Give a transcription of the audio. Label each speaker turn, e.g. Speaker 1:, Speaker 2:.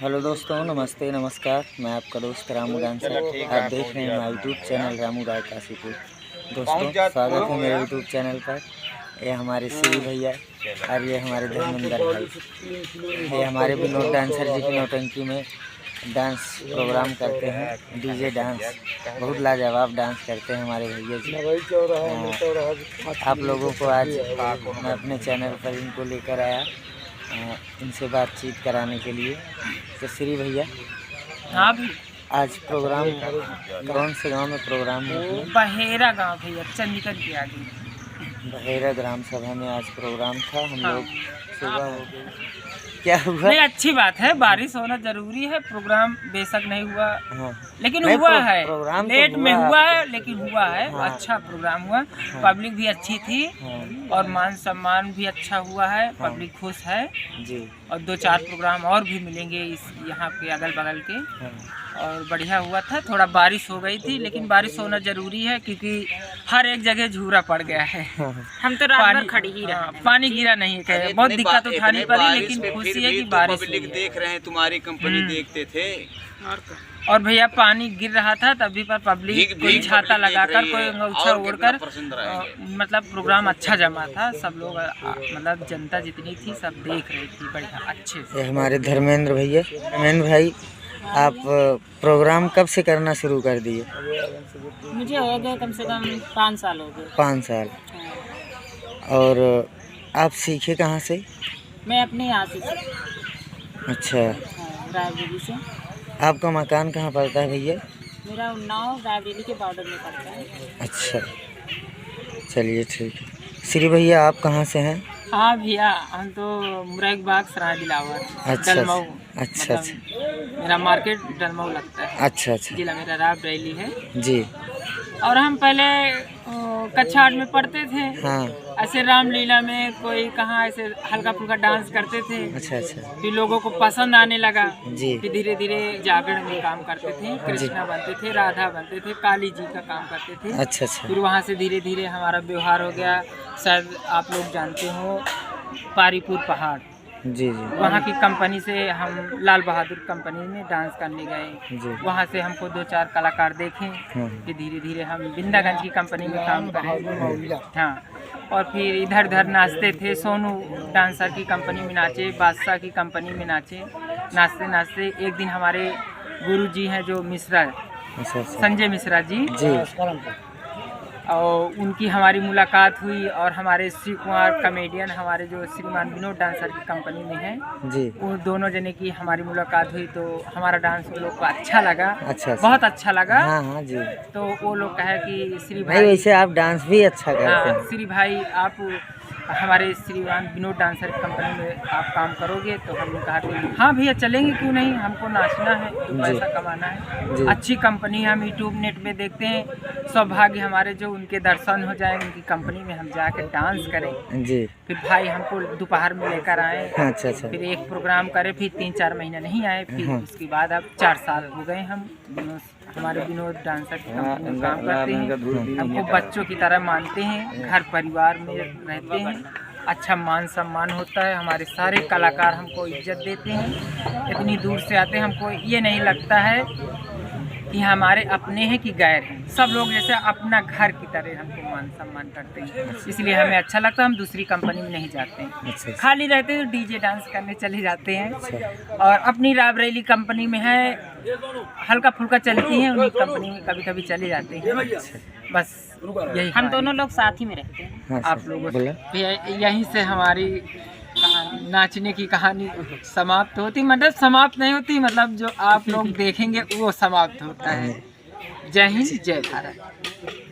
Speaker 1: Hello दोस्तों, नमस्ते नमस्कार। मैं आपका दोस्त रामू डांसर। आप देख रहे हैं मेरा यूट्यूब चैनल रामू राय काशीपुर। दोस्तों, स्वागत है मेरे यूट्यूब चैनल पर। ये हमारे श्री भैया और ये हमारे धर्मेंद्र भाई। ये हमारे विनोद डांसर जी की नौटंकी में डांस प्रोग्राम करते हैं। डीजे डांस बहुत लाजवाब डांस करते हैं हमारे भैया जी। आप लोगों को आज मैं अपने चैनल पर इनको लेकर आया इनसे बातचीत कराने के लिए। तो श्री भैया,
Speaker 2: हाँ भी
Speaker 1: आज प्रोग्राम कौन से गांव में प्रोग्राम है?
Speaker 2: बहेरा गांव भैया, चंडीगढ़ के आगे
Speaker 1: बहेरा ग्राम सभा में आज प्रोग्राम था। हम
Speaker 2: हाँ।
Speaker 1: लोग सुबह हो गए, क्या हुआ?
Speaker 2: नहीं, अच्छी बात है, बारिश होना जरूरी है। प्रोग्राम बेशक नहीं हुआ,
Speaker 1: हाँ।
Speaker 2: लेकिन
Speaker 1: नहीं,
Speaker 2: हुआ है।
Speaker 1: प्रोग्राम तो
Speaker 2: लेट में
Speaker 1: हुआ
Speaker 2: हुआ है, लेकिन हुआ है।
Speaker 1: हाँ।
Speaker 2: अच्छा प्रोग्राम हुआ।
Speaker 1: हाँ।
Speaker 2: पब्लिक भी अच्छी थी
Speaker 1: हाँ।
Speaker 2: और मान सम्मान भी अच्छा हुआ है।
Speaker 1: हाँ।
Speaker 2: पब्लिक खुश है
Speaker 1: जी।
Speaker 2: और 2-4 प्रोग्राम और भी मिलेंगे इस यहाँ के अगल बगल के।
Speaker 1: हाँ।
Speaker 2: और बढ़िया हुआ था। थोड़ा बारिश हो गई थी, लेकिन बारिश होना जरूरी है क्योंकि हर एक जगह झूरा पड़ गया है।
Speaker 1: हाँ।
Speaker 2: हम तो रात भर खड़ी ही रहे। पानी गिरा नहीं है, बहुत दिक्कत उठानी पड़ी, लेकिन खुशी है कि बारिश हुई है।
Speaker 3: देख रहे हैं, तुम्हारी कंपनी देखते थे।
Speaker 2: और भैया पानी गिर रहा था तभी पर पब्लिक कोई छाता लगाकर, कोई अंगोछा ओढ़कर, मतलब प्रोग्राम अच्छा जमा था। सब लोग मतलब जनता जितनी थी सब देख रही थी बढ़िया अच्छे से।
Speaker 1: ये हमारे धर्मेंद्र भैया। धर्मेंद्र भाई, आप प्रोग्राम कब से करना शुरू कर दिए?
Speaker 4: मुझे हो गए कम से कम 5 साल हो गए।
Speaker 1: 5 साल। और आप सीखे कहाँ से?
Speaker 4: मैं अपने यहाँ से
Speaker 1: अच्छा,
Speaker 4: रायबरेली से।
Speaker 1: आपका मकान कहाँ पड़ता है भैया?
Speaker 4: मेरा उन्नाव रायबरेली के बॉर्डर में पड़ता है।
Speaker 1: अच्छा, चलिए ठीक है। श्री भैया, आप कहाँ से हैं?
Speaker 2: हाँ भैया, हम तो मुरादाबाद सराय दिलावर।
Speaker 1: अच्छा
Speaker 2: डलमऊ,
Speaker 1: अच्छा।
Speaker 2: मतलब मेरा मार्केट डलमऊ लगता है।
Speaker 1: अच्छा अच्छा
Speaker 2: जिला मेरा रायबरेली है।
Speaker 1: जी।
Speaker 2: और हम पहले कक्षा 8 में पढ़ते थे।
Speaker 1: हाँ।
Speaker 2: ऐसे रामलीला में कोई कहाँ ऐसे हल्का फुल्का डांस करते थे।
Speaker 1: अच्छा अच्छा।
Speaker 2: फिर लोगों को पसंद आने लगा।
Speaker 1: जी।
Speaker 2: फिर धीरे धीरे जागरण में काम करते थे। कृष्णा बनते थे, राधा बनते थे, काली जी का काम करते थे।
Speaker 1: अच्छा अच्छा।
Speaker 2: फिर वहाँ से धीरे धीरे हमारा व्यवहार हो गया। शायद आप लोग जानते हो, पारीपुर पहाड़,
Speaker 1: जी जी।
Speaker 2: वहाँ की कंपनी से हम लाल बहादुर कंपनी में डांस करने गए।
Speaker 1: जी।
Speaker 2: वहाँ से हमको 2-4 कलाकार देखे।
Speaker 1: हाँ।
Speaker 2: फिर धीरे धीरे हम बिंदागंज की कंपनी में काम करें। हाँ। और फिर इधर उधर नाचते थे। सोनू डांसर की कंपनी में नाचे, बादशाह की कंपनी में नाचे। नाचते नाचते एक दिन हमारे गुरु जी हैं जो मिश्रा,
Speaker 1: अच्छा अच्छा।
Speaker 2: संजय मिश्रा जी,
Speaker 1: जी।
Speaker 2: और उनकी हमारी मुलाकात हुई। और हमारे शिव कुमार कॉमेडियन, हमारे जो श्रीमान विनोद डांसर की कंपनी में हैं,
Speaker 1: जी।
Speaker 2: वो दोनों जने की हमारी मुलाकात हुई। तो हमारा डांस उन लोग को अच्छा लगा।
Speaker 1: अच्छा।
Speaker 2: बहुत अच्छा लगा।
Speaker 1: हाँ हाँ जी।
Speaker 2: तो वो लोग कहे कि श्री
Speaker 1: भाई,
Speaker 2: भाई,
Speaker 1: वैसे आप डांस भी अच्छा करते
Speaker 2: हाँ,
Speaker 1: हैं।
Speaker 2: श्री भाई आप हमारे श्रीमान विनोद डांसर की कंपनी में आप काम करोगे? तो हमने कहा कि हाँ भैया चलेंगे, क्यों नहीं, हमको नाचना है, तो पैसा कमाना है।
Speaker 1: जी।
Speaker 2: अच्छी कंपनी है, हम यूट्यूब नेट में देखते हैं। सौभाग्य हमारे जो उनके दर्शन हो जाए, उनकी कंपनी में हम जाकर डांस करें।
Speaker 1: जी।
Speaker 2: फिर भाई हमको दोपहर में लेकर आए।
Speaker 1: अच्छा अच्छा।
Speaker 2: फिर एक प्रोग्राम करे, फिर 3-4 महीना नहीं आए। फिर
Speaker 1: हाँ।
Speaker 2: उसके बाद अब 4 साल हो गए हम हमारे विनोद डांसर की कंपनी में काम करते हैं। हमको बच्चों की तरह मानते हैं, घर परिवार में रहते हैं। अच्छा मान सम्मान होता है। हमारे सारे कलाकार हमको इज्जत देते हैं। इतनी दूर से आते हैं, हमको ये नहीं लगता है कि हमारे अपने हैं कि गैर हैं। सब लोग जैसे अपना घर की तरह हमको मान सम्मान करते हैं। इसलिए हमें अच्छा लगता है। हम दूसरी कंपनी में नहीं जाते हैं।
Speaker 1: अच्छा।
Speaker 2: खाली रहते हैं तो डीजे डांस करने चले जाते हैं। और अपनी रायबरेली कंपनी में है, हल्का फुल्का चलती है, उन्हीं कंपनी में कभी कभी चले जाते हैं। बस यही
Speaker 4: हम दोनों लोग साथ ही में रहते हैं।
Speaker 1: हाँ,
Speaker 2: आप
Speaker 1: सर,
Speaker 2: लोगों
Speaker 1: बोला।
Speaker 2: से यहीं से हमारी कहानी, नाचने की कहानी समाप्त होती, मतलब समाप्त नहीं होती, मतलब जो आप लोग देखेंगे वो समाप्त होता है। जय हिंद, जय भारत।